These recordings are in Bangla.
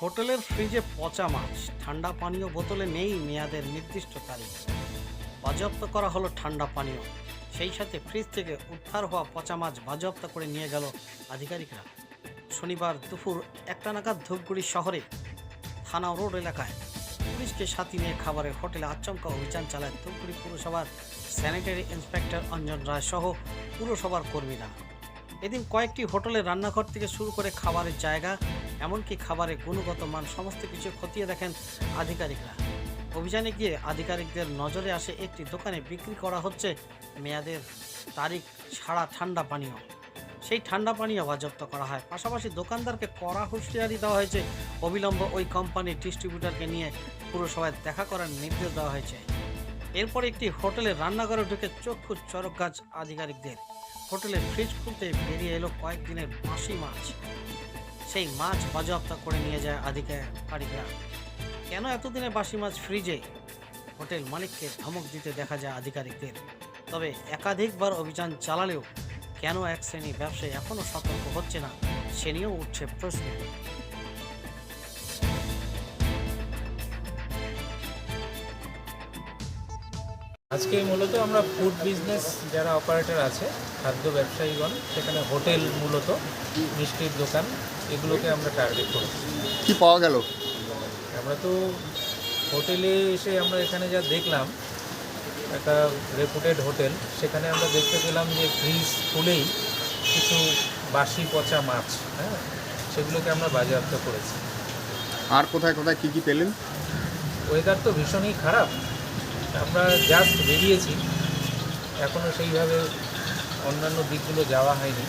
হোটেলের ফ্রিজে পচা মাছ, ঠান্ডা পানীয় বোতলে নেই মেয়াদের নির্দিষ্ট তারিখ। বাজেয়াপ্ত করা হলো ঠান্ডা পানীয়, সেই সাথে ফ্রিজ থেকে উদ্ধার হওয়া পচা মাছ বাজেয়াপ্ত করে নিয়ে গেল আধিকারিকরা। শনিবার দুপুর 1টা নাগাদ ধূপগুড়ি শহরে থানা রোড এলাকায় পুলিশকে সাথে নিয়ে খাবারের হোটেলে আচমকা অভিযান চালায় ধূপগুড়ি পুরসভার স্যানিটারি ইন্সপেক্টর অঞ্জন রায় সহ পুরসভার কর্মীরা। এদিন কয়েকটি হোটেলের রান্নাঘর থেকে শুরু করে খাবারের জায়গা, এমনকি খাবারের গুণগত মান সমস্ত কিছু খতিয়ে দেখেন আধিকারিকরা। অভিযানে গিয়ে আধিকারিকদের নজরে আসে একটি দোকানে বিক্রি করা হচ্ছে মেয়াদের তারিখ ছাড়া ঠান্ডা পানীয়। সেই ঠান্ডা পানীয় বাজেয়াপ্ত করা হয়। পাশাপাশি দোকানদারকে কড়া হুঁশিয়ারি দেওয়া হয়েছে। অবিলম্বে ওই কোম্পানির ডিস্ট্রিবিউটরকে নিয়ে পুরসভায় দেখা করার নির্দেশ দেওয়া হয়েছে। এরপর একটি হোটেলের রান্নাঘরে ঢুকে চক্ষু চরক গাছ আধিকারিকদের। হোটেলের ফ্রিজ খুলতে বেরিয়ে এলো কয়েকদিনের বাসি মাছ। সেই মাছ বাজেয়াপ্ত করে নিয়ে যায় আধিকারিকরা। কেন এতদিনের বাসি মাছ ফ্রিজে? হোটেল মালিককে ধমক দিতে দেখা যায় আধিকারিকদের। তবে একাধিকবার অভিযান চালালেও কেন এক শ্রেণী ব্যবসায়ী এখনও সতর্ক হচ্ছে না, সে নিয়েও উঠছে প্রশ্ন। আজকে মূলত আমরা ফুড বিজনেস যারা অপারেটর আছে, খাদ্য ব্যবসায়ীগণ, সেখানে হোটেল, মূলত মিষ্টির দোকান, এগুলোকে আমরা টার্গেট করছি। কি পাওয়া গেল? আমরা তো হোটেলে এসে আমরা এখানে যা দেখলাম, একটা রেপুটেড হোটেল, সেখানে আমরা দেখতে পেলাম যে ফ্রিজ খুলেই কিছু বাসি পচা মাছ, সেগুলোকে আমরা বাজেয়াপ্ত করেছি। আর কোথায় কোথায় কী কী পেলেন? ওয়েদার তো ভীষণই খারাপ, আমরা জাস্ট বেরিয়েছি, এখনও সেইভাবে অন্যান্য দিকগুলো যাওয়া হয়নি।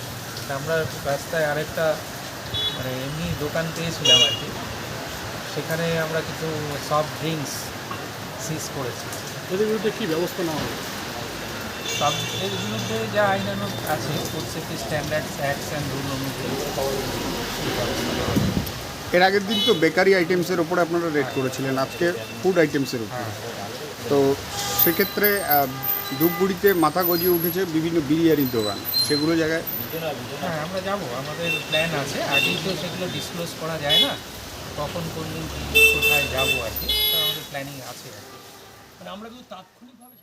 আমরা রাস্তায় আরেকটা এমনি দোকান পেয়েছিলাম আর কি, সেখানে আমরা কিছু সফট ড্রিঙ্কস সিজ করেছি। এদের বিরুদ্ধে কী ব্যবস্থা নেওয়া হবে? সব এর বিরুদ্ধে যা আইনানুগ আছে, food safety standards acts and rule অনুযায়ী। এর আগের দিন তো বেকারি আইটেমসের ওপরে আপনারা রেট করেছিলেন, আজকে ফুড আইটেমসের উপরে। তো সেক্ষেত্রে ধূপগুড়িতে মাথা গজিয়ে উঠেছে বিভিন্ন বিরিয়ানির দোকান, সেগুলো জায়গায় হ্যাঁ, আমরা যাব, আমাদের প্ল্যান আছে। আগেই তো সেগুলো ডিসক্লোজ করা যায় না, কখন কোন দিন কোথায় যাবো আর কি, আমাদের প্ল্যানিং আছে আর কি। আমরা কিন্তু তাৎক্ষণিকভাবে